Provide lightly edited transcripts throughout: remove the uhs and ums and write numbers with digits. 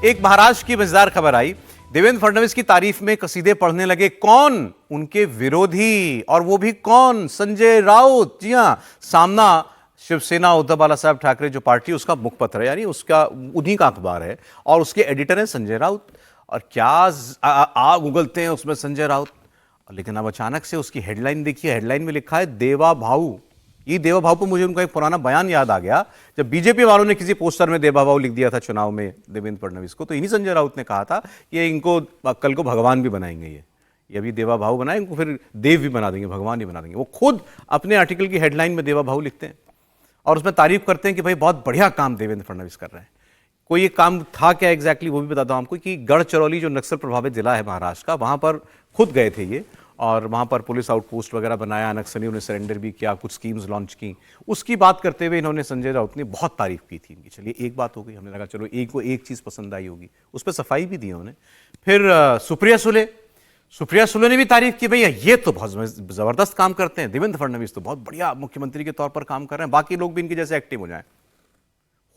एक महाराष्ट्र की मजेदार खबर आई। देवेंद्र फडणवीस की तारीफ में कसीदे पढ़ने लगे कौन? उनके विरोधी, और वो भी कौन? संजय राउत। जी हां, सामना शिवसेना उद्धव बाला साहब ठाकरे जो पार्टी उसका मुखपत्र है, यानी उसका उन्हीं का अखबार है और उसके एडिटर हैं संजय राउत। और क्या आग उगलते हैं उसमें संजय राउत। लेकिन अब अचानक से उसकी हेडलाइन देखिए, हेडलाइन में लिखा है देवा भाऊ। ये देवा भाऊ पर मुझे उनका एक पुराना बयान याद आ गया, जब बीजेपी वालों ने किसी पोस्टर में देवा भाऊ लिख दिया था चुनाव में देवेंद्र फडणवीस को, तो इन्हीं संजय राउत ने कहा था कि इनको कल को भगवान भी बनाएंगे, ये अभी देवा भाऊ बनाए, इनको फिर देव भी बना देंगे, भगवान ही बना देंगे। वो खुद अपने आर्टिकल की हेडलाइन में देवा भाऊ लिखते हैं और उसमें तारीफ करते हैं कि भाई बहुत बढ़िया काम देवेंद्र फडणवीस कर रहे हैं। कोई एक काम था क्या एग्जैक्टली, वो भी बताता हूं आपको कि गढ़चिरौली जो नक्सल प्रभावित जिला है महाराष्ट्र का, वहां पर खुद गए थे ये, और वहां पर पुलिस आउटपोस्ट वगैरह बनाया, नक्सलियों ने सरेंडर भी किया, कुछ स्कीम्स लॉन्च की। उसकी बात करते हुए इन्होंने, संजय राउत ने बहुत तारीफ की थी इनकी। चलिए एक बात हो गई, हमने लगा चलो एक को एक चीज़ पसंद आई होगी, उस पर सफाई भी दी उन्होंने। फिर सुप्रिया सुले ने भी तारीफ की, भैया ये तो बहुत जबरदस्त काम करते हैं, देवेंद्र फडणवीस तो बहुत बढ़िया मुख्यमंत्री के तौर पर काम कर रहे हैं, बाकी लोग भी इनके जैसे एक्टिव हो जाएं।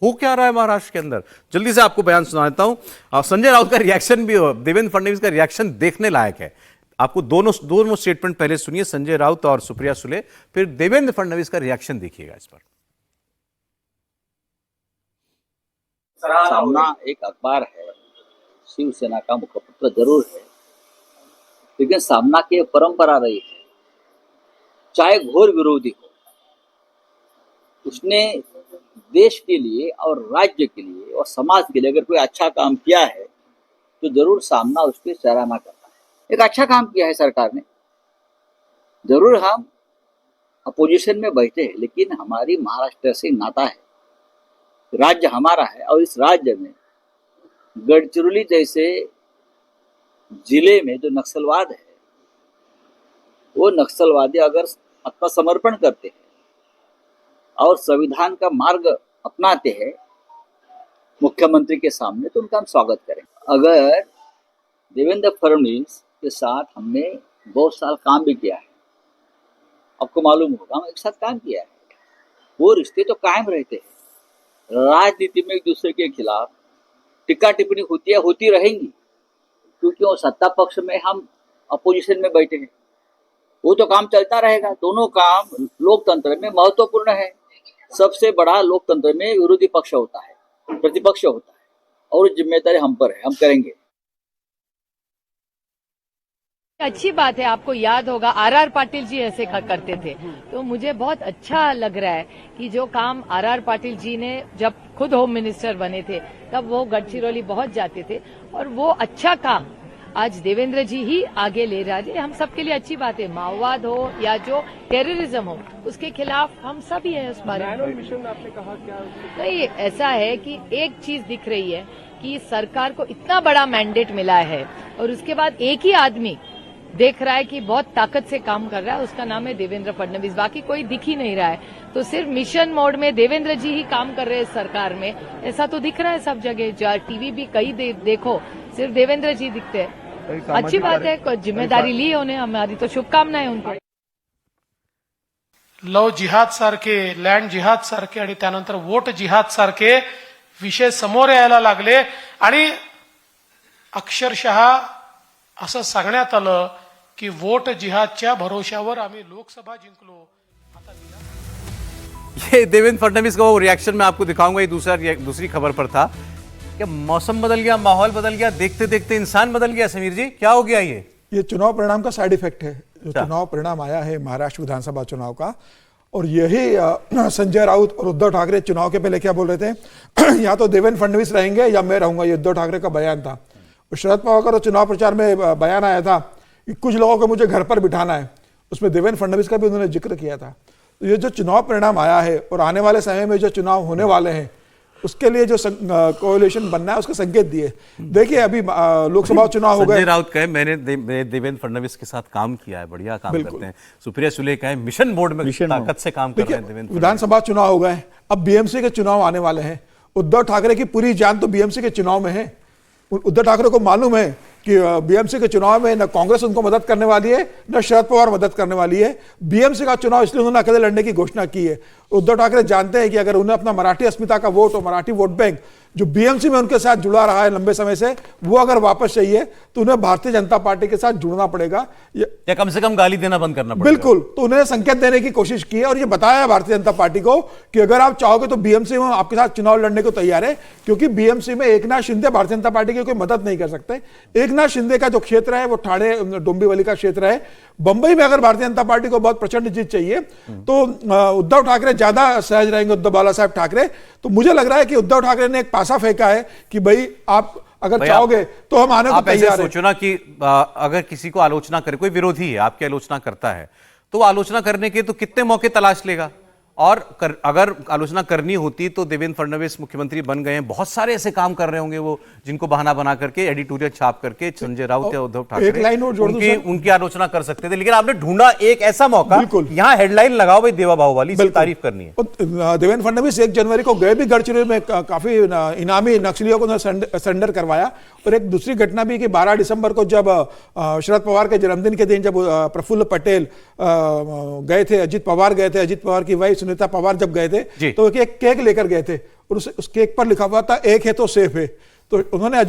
हो क्या रहा है महाराष्ट्र के अंदर, जल्दी से आपको बयान सुना देता हूं। संजय राउत का रिएक्शन भी, देवेंद्र फडणवीस का रिएक्शन देखने लायक है। आपको दोनों स्टेटमेंट पहले सुनिए, संजय राउत और सुप्रिया सुले, फिर देवेंद्र फडणवीस का रिएक्शन देखिएगा इस पर। सामना एक अखबार है, शिवसेना का मुखपत्र जरूर है, लेकिन सामना की परंपरा रही है, चाहे घोर विरोधी हो, उसने देश के लिए और राज्य के लिए और समाज के लिए अगर कोई अच्छा काम किया है तो जरूर सामना उसकी सराहना करता है। एक अच्छा काम किया है सरकार ने, जरूर हम अपोजिशन में बैठे हैं, लेकिन हमारी महाराष्ट्र से नाता है, राज्य हमारा है, और इस राज्य में गढ़चिरौली जैसे जिले में जो नक्सलवाद है, वो नक्सलवादी अगर आत्मसमर्पण करते हैं और संविधान का मार्ग अपनाते हैं मुख्यमंत्री के सामने, तो उनका हम स्वागत करें। अगर देवेंद्र फडणवीस के साथ हमने बहुत साल काम भी किया है, आपको मालूम होगा, हम एक साथ काम किया है, वो रिश्ते तो कायम रहते हैं। राजनीति में एक दूसरे के खिलाफ टिक्का टिप्पणी होती है, होती रहेंगी, क्योंकि वो सत्ता पक्ष में, हम अपोजिशन में बैठे हैं, वो तो काम चलता रहेगा। दोनों काम लोकतंत्र में महत्वपूर्ण है। सबसे बड़ा लोकतंत्र में विरोधी पक्ष होता है, प्रतिपक्ष होता है, और जिम्मेदारी हम पर है, हम करेंगे। अच्छी बात है, आपको याद होगा आर.आर. पाटिल जी ऐसे करते थे, तो मुझे बहुत अच्छा लग रहा है कि जो काम आर.आर. पाटिल जी ने जब खुद होम मिनिस्टर बने थे तब वो गढ़चिरौली बहुत जाते थे, और वो अच्छा काम आज देवेंद्र जी ही आगे ले रहे हैं। हम सबके लिए अच्छी बात है, माओवाद हो या जो टेररिज्म हो, उसके खिलाफ हम सभी हैं। उस बारे में मिशन आपने कहा क्या? नहीं, ऐसा है कि एक चीज दिख रही है कि सरकार को इतना बड़ा मैंडेट मिला है और उसके बाद एक ही आदमी देख रहा है कि बहुत ताकत से काम कर रहा है, उसका नाम है देवेंद्र फडणवीस, बाकी कोई दिख ही नहीं रहा है। तो सिर्फ मिशन मोड में देवेंद्र जी ही काम कर रहे हैं सरकार में, ऐसा तो दिख रहा है सब जगह। टीवी भी कहीं देखो सिर्फ देवेंद्र जी दिखते हैं। अच्छी बात है, जिम्मेदारी ली उन्हें, हमारी तो शुभकामनाएं उनको। लव जिहाद सारखे, लँड जिहाद सारखे आणि त्यानंतर वोट जिहाद सारखे विषय समोर यायला लागले, आणि अक्षरशः असं सांगण्यात आलं की वोट जिहादच्या भरोश्यावर आम्ही लोकसभा जिंकलो। ये देवेंद्र फडणवीस का वो रिएक्शन मैं आपको दिखाऊंगा। ये दूसरी खबर पर था कि मौसम बदल गया, माहौल बदल गया, देखते देखते इंसान बदल गया। समीर जी, क्या हो गया? ये चुनाव परिणाम का साइड इफेक्ट है। जो चुनाव परिणाम आया है महाराष्ट्र विधानसभा चुनाव का, और यही संजय राउत और उद्धव ठाकरे चुनाव के पहले क्या बोल रहे थे, या तो देवेंद्र फडणवीस रहेंगे या मैं रहूंगा, ये उद्धव ठाकरे का बयान था। और शरद पवार का चुनाव प्रचार में बयान आया था कि कुछ लोगों को मुझे घर पर बिठाना है, उसमें देवेंद्र फडणवीस का भी उन्होंने जिक्र किया था। तो ये जो चुनाव परिणाम आया है और आने वाले समय में जो चुनाव होने वाले हैं, उसके लिए जो कोalition बनना है, उसके संकेत दिए। देखिए अभी लोकसभा चुनाव हो गए। संजय राउत कहे मैंने देवेंद्र फडणवीस के साथ काम किया है, बढ़िया काम करते हैं। सुप्रिया सुले कहे मिशन मोड में ताकत से काम कर रहे हैं देवेंद्र। विधानसभा चुनाव हो गए, अब बीएमसी के चुनाव आने वाले हैं। उद्धव ठाकरे की पूरी जान तो बीएमसी के चुनाव में है। उद्धव ठाकरे को मालूम है कि बीएमसी के चुनाव में न कांग्रेस उनको मदद करने वाली है, न शरद पवार मदद करने वाली है। बीएमसी का चुनाव इसलिए उन्होंने अकेले लड़ने की घोषणा की है। उद्धव ठाकरे जानते हैं कि अगर उन्हें अपना मराठी अस्मिता का वोट और मराठी वोट बैंक जो बीएमसी में उनके साथ जुड़ा रहा है लंबे समय से, वो अगर वापस चाहिए तो उन्हें भारतीय जनता पार्टी के साथ जुड़ना पड़ेगा, या कम से कम गाली देना बंद करना पड़ेगा। बिल्कुल। तो उन्हें संकेत देने की कोशिश की है और ये बताया है भारतीय जनता पार्टी को कि अगर आप चाहोगे तो बीएमसी में आपके साथ चुनाव लड़ने को तैयार है, क्योंकि बीएमसी में एकनाथ शिंदे भारतीय जनता पार्टी की कोई मदद नहीं कर सकते। एकनाथ शिंदे का जो क्षेत्र है वो ठाणे डोंबिवली का क्षेत्र है। बंबई में अगर भारतीय जनता पार्टी को बहुत प्रचंड जीत चाहिए तो उद्धव ठाकरे ज्यादा सहज रहेंगे, उद्धव बाला साहब ठाकरे। तो मुझे लग रहा है कि उद्धव ठाकरे ने एक पासा फेंका है कि भाई आप अगर चाहोगे तो हम आने को आप ऐसे तैयार हैं। सोचो ना कि अगर किसी को आलोचना करे, कोई विरोधी है आपकी आलोचना करता है, तो वो आलोचना करने के तो कितने मौके तलाश लेगा। और अगर आलोचना करनी होती तो देवेंद्र फडणवीस मुख्यमंत्री बन गए हैं, बहुत सारे ऐसे काम कर रहे होंगे वो, जिनको बहाना बना करके एडिटोरियल छाप करके संजय राउत या उद्धव ठाकरे एक लाइन और जोड़ दूं सर। उनकी आलोचना कर सकते थे। लेकिन आपने ढूंढा एक ऐसा मौका, बिल्कुल। यहां हेडलाइन लगाओ भाई देवा भाव वाली, इसकी तारीफ करनी है। देवेंद्र फडणवीस 1 जनवरी को गए भी गढ़चिरौली में, काफी इनामी नक्सलियों को सरेंडर करवाया। और एक दूसरी घटना भी कि 12 दिसंबर को जब शरद पवार के जन्मदिन के दिन जब प्रफुल्ल पटेल गए थे, अजित पवार गए थे, अजित पवार की वाइफ सुनीता पवार जब गए थे तो एक केक लेकर गए थे और उस केक पर लिखा हुआ था एक है तो सेफ है। तो उन्होंने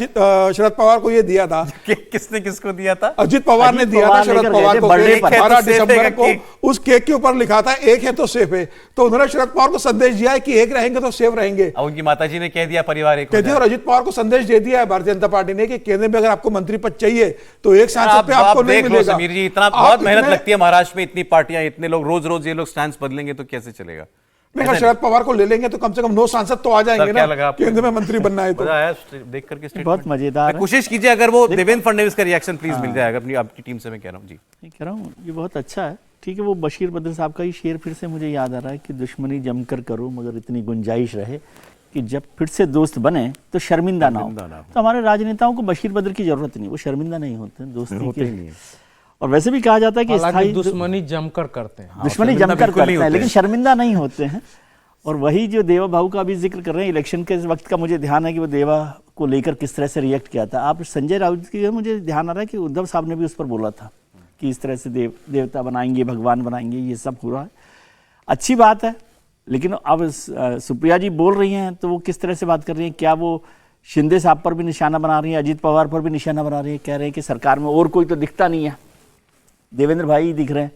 शरद पवार को ये दिया था। किसने किसको दिया था? अजित पवार ने दिया था शरद पवार को 12 दिसंबर को। उस केक के ऊपर लिखा था एक है तो सेफ है। तो उन्होंने शरद पवार को संदेश दिया है कि एक रहेंगे तो सेफ रहेंगे। और उनकी माताजी ने कह दिया परिवार एक हो जाए। और अजित पवार को संदेश दे दिया है भारतीय जनता पार्टी ने कि केंद्र में अगर आपको मंत्री पद चाहिए तो एक सांसद पे आपको नहीं मिलेगा। समीर जी, इतना बहुत मेहनत लगती है महाराष्ट्र में, इतनी पार्टियां, इतने लोग, रोज रोज ये लोग स्टैंड बदलेंगे तो कैसे चलेगा? अगर शरद पवार को ले लेंगे तो कम से कम 9 सांसद तो आ जाएंगे ना, केंद्र में मंत्री बनना है तो। देख करके बहुत मजेदार। कोशिश कीजिए अगर वो देवेंद्र फडणवीस का रिएक्शन प्लीज मिल जाएगा अपनी आपकी टीम से, मैं कह रहा हूँ जी। मैं कह रहा हूँ ये बहुत अच्छा है। ठीक है, वो बशीर बद्र साहब का ही शेर फिर से मुझे याद आ रहा है कि दुश्मनी जमकर करो मगर इतनी गुंजाइश रहे कि जब फिर से दोस्त बने तो शर्मिंदा ना हो। तो हमारे राजनेताओं को बशीर बद्र की जरूरत नहीं, वो शर्मिंदा नहीं होते, दोस्ती के नहीं। और वैसे भी कहा जाता है कि स्थायी दुश्मनी जमकर करते हैं, दुश्मनी जमकर करते हैं लेकिन शर्मिंदा नहीं होते हैं। और वही जो देवा भाऊ का अभी जिक्र कर रहे हैं, इलेक्शन के वक्त का मुझे ध्यान है कि वो देवा को लेकर किस तरह से रिएक्ट किया था। आप संजय राउत की मुझे ध्यान आ रहा है कि उद्धव साहब ने भी उस पर बोला था कि इस तरह से देवता बनाएंगे, भगवान बनाएंगे, ये सब हो रहा है। अच्छी बात है, लेकिन अब सुप्रिया जी बोल रही हैं तो वो किस तरह से बात कर रही हैं? क्या वो शिंदे साहब पर भी निशाना बना रही हैं, अजित पवार पर भी निशाना बना रही हैं? कह रहे हैं कि सरकार में और कोई तो दिखता नहीं है, देवेंद्र भाई ही दिख रहे हैं।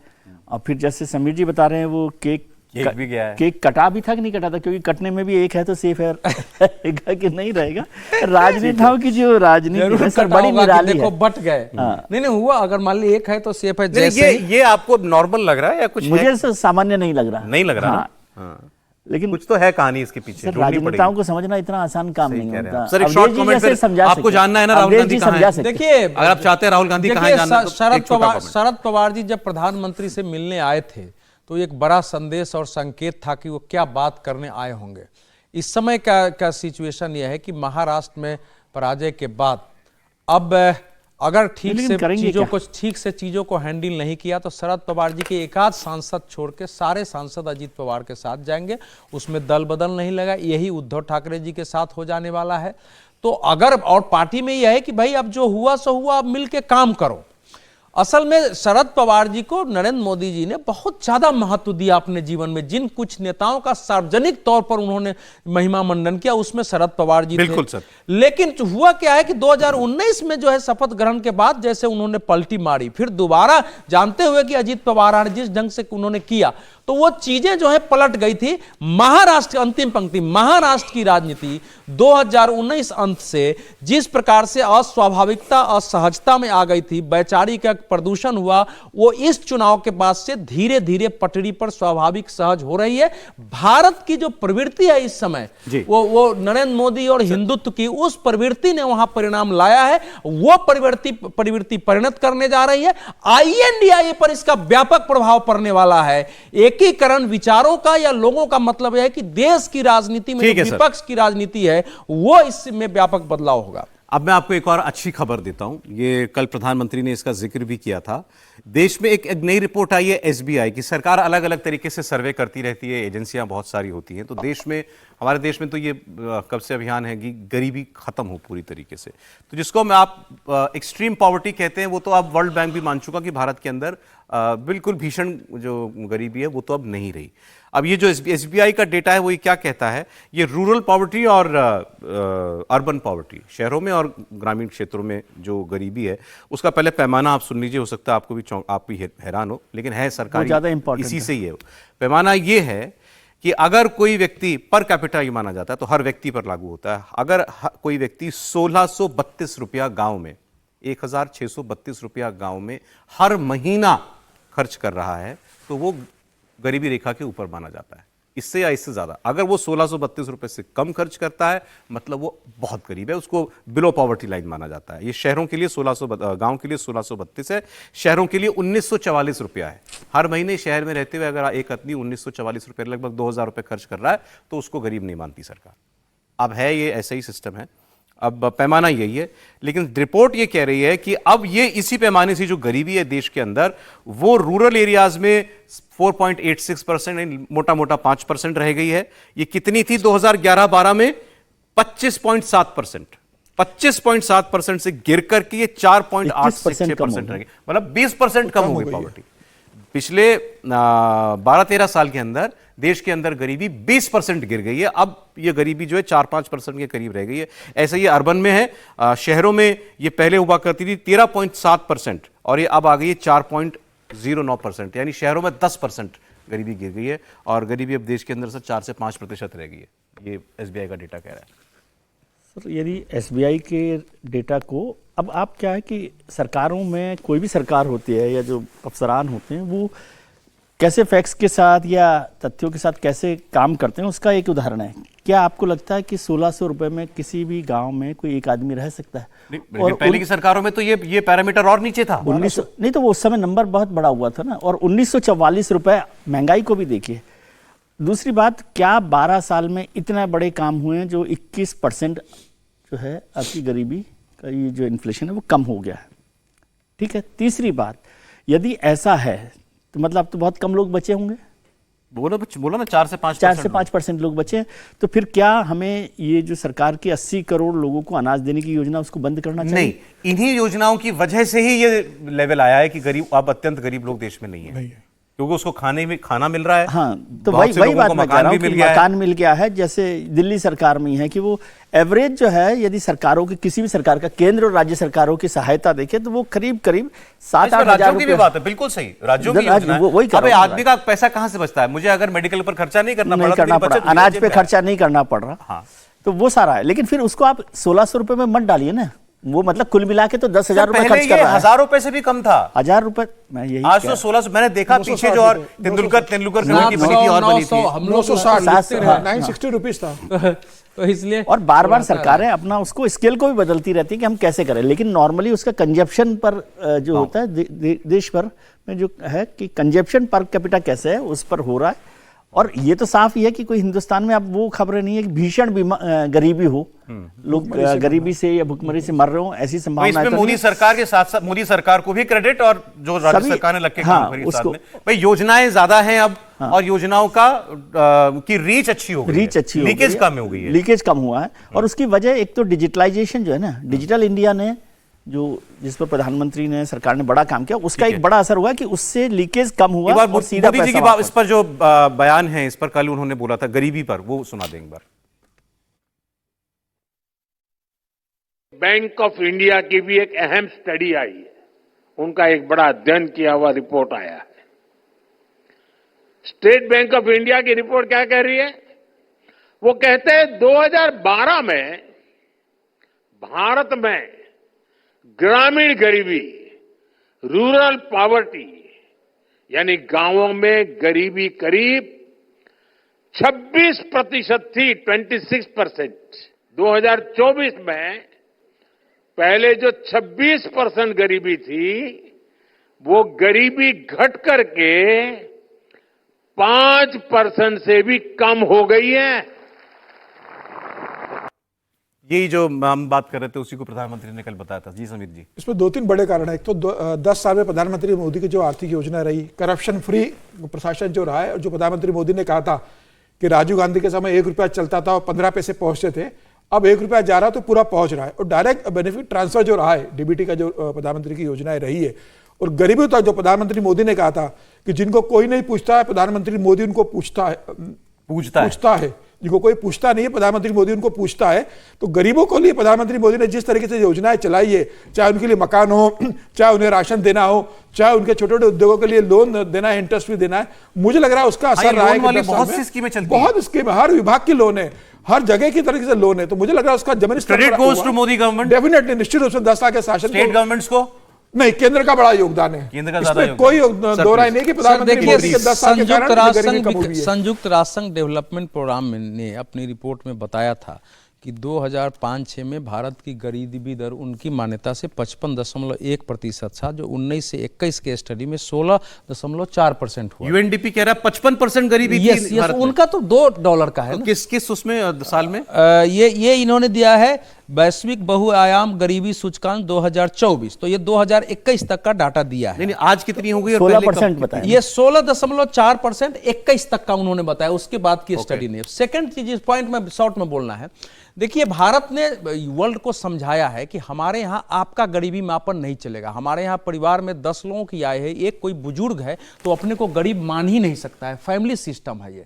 और फिर जैसे समीर जी बता रहे हैं वो केक भी गया है, केक कटा भी था कि नहीं कटा था? क्योंकि कटने में भी एक है तो सेफ है, रहेगा कि नहीं रहेगा। राजनेताओं की जो राजनीति है सर बड़ी निराली देखो है। बट गए नहीं हुआ। अगर मान ली एक है तो सेफ है। जैसे ये आपको नॉर्मल लग रहा है या कुछ मुझे सामान्य नहीं लग रहा, नहीं लग रहा। हाँ। लेकिन कुछ तो है कहानी इसके पीछे। सर राजनेताओं को समझना इतना आसान काम नहीं होता। सर एक शॉर्ट कमेंट फिर आपको जानना है ना राहुल गांधी कहां है? देखिए, अगर आप चाहते हैं राहुल गांधी कहां जानना तो शरद पवार जी जब प्रधानमंत्री से मिलने आए थे तो एक बड़ा संदेश और संकेत था कि वो क्या बात करने आए होंगे। इस समय का सिचुएशन यह है कि महाराष्ट्र में पराजय के बाद अब अगर ठीक से चीजों को हैंडल नहीं किया तो शरद पवार जी के एकाध सांसद छोड़ के सारे सांसद अजित पवार के साथ जाएंगे। उसमें दल बदल नहीं लगा, यही उद्धव ठाकरे जी के साथ हो जाने वाला है। तो अगर और पार्टी में यह है कि भाई अब जो हुआ सो हुआ, अब मिलके काम करो। असल में शरद पवार जी को नरेंद्र मोदी जी ने बहुत ज्यादा महत्व दिया अपने जीवन में। जिन कुछ नेताओं का सार्वजनिक तौर पर उन्होंने महिमा मंडन किया उसमें शरद पवार जी बिल्कुल थे। सर। लेकिन हुआ क्या है कि 2019 में जो है शपथ ग्रहण के बाद जैसे उन्होंने पलटी मारी, फिर दोबारा जानते हुए कि अजित पवार ने जिस ढंग से उन्होंने किया तो वो चीजें जो है पलट गई थी। महाराष्ट्र अंतिम पंक्ति, महाराष्ट्र की राजनीति 2019 अंत से जिस प्रकार से अस्वाभाविकता असहजता में आ गई थी, वैचारिक प्रदूषण हुआ, वो इस चुनाव के बाद से धीरे धीरे पटरी पर स्वाभाविक सहज हो रही है। भारत की जो प्रवृत्ति है इस समय वो नरेंद्र मोदी और हिंदुत्व की उस प्रवृत्ति ने वहां परिणाम लाया है। वो प्रवृत्ति परिणत करने जा रही है। INDIA पर इसका व्यापक प्रभाव पड़ने वाला है। एकीकरण विचारों का या लोगों का मतलब यह है कि देश की राजनीति में विपक्ष की राजनीति है वो इसमें व्यापक बदलाव होगा। अब मैं आपको एक और अच्छी खबर देता हूं। ये कल प्रधानमंत्री ने इसका जिक्र भी किया था। देश में एक नई रिपोर्ट आई है SBI की। सरकार अलग अलग तरीके से सर्वे करती रहती है, एजेंसियां बहुत सारी होती हैं। तो देश में हमारे देश में तो ये कब से अभियान है कि गरीबी खत्म हो पूरी तरीके से। तो जिसको मैं आप एक्सट्रीम पॉवर्टी कहते हैं, वो तो अब वर्ल्ड बैंक भी मान चुका कि भारत के अंदर बिल्कुल भीषण जो गरीबी है वो तो अब नहीं रही। अब ये जो एसबीआई का डेटा है वो ये क्या कहता है, ये रूरल पॉवर्टी और अर्बन पॉवर्टी, शहरों में और ग्रामीण क्षेत्रों में जो गरीबी है उसका पहले पैमाना आप सुन लीजिए, हो सकता है आपको भी आप भी हैरान हो, लेकिन है सरकारी, ज़्यादा इंपॉर्टेंट इसी से ही है। पैमाना ये है कि अगर कोई व्यक्ति पर कैपिटा ये माना जाता है तो हर व्यक्ति पर लागू होता है, अगर कोई व्यक्ति 1632 रुपया गांव में, 1632 रुपया गांव में हर महीना खर्च कर रहा है तो वो गरीबी रेखा के ऊपर माना जाता है। इससे या इससे ज्यादा अगर वो 1632 रुपए से कम खर्च करता है मतलब वो बहुत गरीब है, उसको बिलो पॉवर्टी लाइन माना जाता है। ये शहरों के लिए 1600, गांव के लिए 1632 है, शहरों के लिए 1944 रुपया है। हर महीने शहर में रहते हुए अगर एक आदमी 1944 रुपये, लगभग 2000 रुपये खर्च कर रहा है तो उसको गरीब नहीं मानती सरकार। अब है ये ऐसा ही सिस्टम है, अब पैमाना यही है, लेकिन रिपोर्ट ये कह रही है कि अब ये इसी पैमाने से जो गरीबी है देश के अंदर वो रूरल एरियाज में 4.86%, मोटा मोटा 5% रह गई है। ये कितनी थी 2011-12 में? 25.7%। 25.7% से गिर करके ये 4.86% रह गई, मतलब 20% कम हो गई पॉवर्टी। पिछले 12-13 साल के अंदर देश के अंदर गरीबी 20% गिर गई है, अब ये गरीबी जो है 4-5% के करीब रह गई है। ऐसे ये अर्बन में है, शहरों में ये पहले हुआ करती थी 13.7% और ये अब आ गई है 4.09%, यानी शहरों में 10% गरीबी गिर गई है और गरीबी अब देश के अंदर से 4 से 5% रह गई है। ये एसबीआई का डेटा कह रहा है। सर यदि एसबीआई के डेटा को, अब आप क्या है कि सरकारों में कोई भी सरकार होती है या जो अफसरान होते हैं वो कैसे फैक्ट्स के साथ या तथ्यों के साथ कैसे काम करते हैं उसका एक उदाहरण है। क्या आपको लगता है कि 1600 रुपए में किसी भी गांव में कोई एक आदमी रह सकता है? और पहले की सरकारों में तो ये पैरामीटर और नीचे था। 1900 नहीं तो वो उस समय नंबर बहुत बड़ा हुआ था ना, और 1944 रुपए, महंगाई को भी देखिए। दूसरी बात, क्या 12 साल में इतने बड़े काम हुए हैं जो 21% जो है आपकी गरीबी का ये जो इन्फ्लेशन है वो कम हो गया है, ठीक है। तीसरी बात, यदि ऐसा है तो मतलब अब तो बहुत कम लोग बचे होंगे, बोला ना 4 से 5% लोग बचे हैं। तो फिर क्या हमें ये जो सरकार की 80 करोड़ लोगों को अनाज देने की योजना उसको बंद करना चाहिए? नहीं, इन्हीं योजनाओं की वजह से ही ये लेवल आया है कि गरीब, अब अत्यंत गरीब लोग देश में नहीं है, क्योंकि उसको खाना मिल रहा है। हाँ, तो वही बात मैं कह रहा हूँ कि मकान मिल गया है। जैसे दिल्ली सरकार में ही है कि वो एवरेज जो है, यदि सरकारों की, किसी भी सरकार का, केंद्र और राज्य सरकारों की सहायता देखे तो वो करीब 7-8 हजार की भी बात है, बिल्कुल सही, राज्यों की योजना है। अबे आदमी का पैसा कहाँ से बचता है? मुझे अगर मेडिकल पर खर्चा नहीं करना पड़ा, अनाज पे खर्चा नहीं करना पड़ रहा, तो वो सारा है। लेकिन फिर उसको आप 1600 रुपए में मत डालिए ना, वो मतलब कुल मिला के तो 10,000 रुपए खर्च कर रहा है। 1000 रुपए से भी कम था, 1000 रुपए। मैं यही आज तो 1600 मैंने देखा पीछे जो, और तेंदुलकर कमेटी बनी थी और बनी थी 960 रुपीज था। तो इसलिए और बार बार सरकारें अपना उसको स्केल को भी बदलती रहती है कि हम कैसे करें, लेकिन नॉर्मली उसका कंजप्शन पर जो होता है देश भर में जो है कि कंजप्शन पर कैपिटा कैसे है उस पर हो रहा है। और ये तो साफ ही है कि कोई हिंदुस्तान में अब वो खबरें नहीं है कि भीषण गरीबी हो, लोग गरीबी से या भुखमरी से मर रहे हो, ऐसी संभावना है। मोदी सरकार के साथ साथ मोदी सरकार को भी क्रेडिट, और जो राज्य सरकार ने लग के काम करी साथ में, भाई योजनाएं ज्यादा हैं अब, और योजनाओं का की रीच अच्छी हो गई, लीकेज कम हो गई है, लीकेज कम हुआ है। और उसकी वजह एक तो डिजिटलाइजेशन जो है ना, डिजिटल इंडिया ने जो, जिस पर प्रधानमंत्री ने, सरकार ने बड़ा काम किया, उसका एक बड़ा असर हुआ कि उससे लीकेज कम हुआ और सीधा मोदी जी की बात, इस पर जो बयान है, इस पर कल उन्होंने बोला था गरीबी पर, वो सुना दें एक बार। बैंक ऑफ इंडिया की भी एक अहम स्टडी आई है, उनका एक बड़ा अध्ययन किया हुआ रिपोर्ट आया है। स्टेट बैंक ऑफ इंडिया की रिपोर्ट क्या कह रही है? वो कहते हैं 2012 में भारत में ग्रामीण गरीबी, रूरल पॉवर्टी, यानी गांवों में गरीबी करीब 26% थी, 26%। 2024 में पहले जो 26% गरीबी थी, वो गरीबी घट करके 5% से भी कम हो गई है। यही जो हम बात कर रहे थे उसी को प्रधानमंत्री ने कल बताया था। जी समीर जी, इसमें 2-3 बड़े कारण है। एक तो 10 साल में प्रधानमंत्री मोदी की जो आर्थिक योजना रही, करप्शन फ्री प्रशासन जो रहा है, और जो प्रधानमंत्री मोदी ने कहा था कि राजीव गांधी के समय 1 रुपया चलता था और 15 पैसे पहुंचते थे, अब 1 रुपया जा रहा है तो पूरा पहुंच रहा है। और डायरेक्ट बेनिफिट ट्रांसफर जो रहा है, डीबीटी का जो प्रधानमंत्री की योजनाएं रही है, और गरीबों तक जो प्रधानमंत्री मोदी ने कहा था कि जिनको कोई नहीं पूछता है, प्रधानमंत्री मोदी उनको पूछता है, जिनको कोई पूछता नहीं है, प्रधानमंत्री मोदी उनको पूछता है। तो गरीबों को लिए प्रधानमंत्री मोदी ने जिस तरीके से योजनाएं चलाई है, चाहे उनके लिए मकान हो, चाहे उन्हें राशन देना हो, चाहे उनके छोटे छोटे उद्योगों के लिए लोन देना है, इंटरेस्ट भी देना है, मुझे लग रहा है उसका असर रहा है। बहुत सी स्कीमें चलती हैं, बहुत स्कीम, हर विभाग की लोन है, हर जगह की तरीके से लोन है, तो मुझे लग रहा है उसका जमीनी credit goes to Modi government, definitely, निश्चित रूप से 10 साल के शासन, स्टेट गवर्नमेंट्स को नहीं, केंद्र का बड़ा योगदान है, केंद्र का ज्यादा कोई दो राय नहीं कि प्रधानमंत्री मोदी के 10 साल के कारण गरीबी कम हुई है। संयुक्त राष्ट्र संघ डेवलपमेंट प्रोग्राम ने अपनी रिपोर्ट में बताया था कि 2005-06 में भारत की गरीबी दर उनकी मान्यता से 55.1% था, जो 19 से 21 के स्टडी में 16.4% हुआ। यूएनडीपी कह रहा है 55% गरीबी यस, थी भारत में। उनका तो $2 का है तो ना? किस उसमें साल में ये इन्होंने दिया है वैश्विक बहुआयाम गरीबी सूचकांक 2024, तो ये 2021 तक का डाटा दिया है। नहीं, आज कितनी हो गई? 16% बताया, ये 16.4% 21 तक का उन्होंने बताया, उसके बाद की स्टडी ने। सेकंड चीज, इस पॉइंट में शॉर्ट में बोलना है, देखिए भारत ने वर्ल्ड को समझाया है कि हमारे यहाँ आपका गरीबी मापन नहीं चलेगा। हमारे यहाँ परिवार में 10 लोगों की आय है, एक कोई बुजुर्ग है तो अपने को गरीब मान ही नहीं सकता है, फैमिली सिस्टम है ये।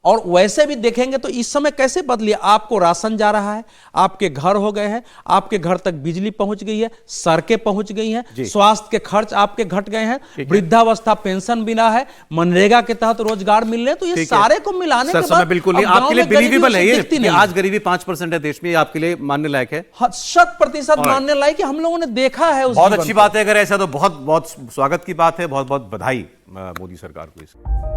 और वैसे भी देखेंगे तो इस समय कैसे बदली, आपको राशन जा रहा है, आपके घर हो गए हैं, आपके घर तक बिजली पहुंच गई है, सड़कें पहुंच गई हैं, स्वास्थ्य के खर्च आपके घट गए हैं, वृद्धावस्था पेंशन बिना है, मनरेगा के तहत रोजगार मिल रहे हैं, तो ये सारे को मिलाने के बाद बिल्कुल नहीं, आपके लिए बिलीवेबल है ये कि आज गरीबी 5% है देश में, आपके लिए मानने लायक है? 100% मानने लायक, हम लोगों ने देखा है। बहुत अच्छी बात है, अगर ऐसा तो बहुत बहुत स्वागत की बात है, बहुत बहुत बधाई मोदी सरकार को इसकी।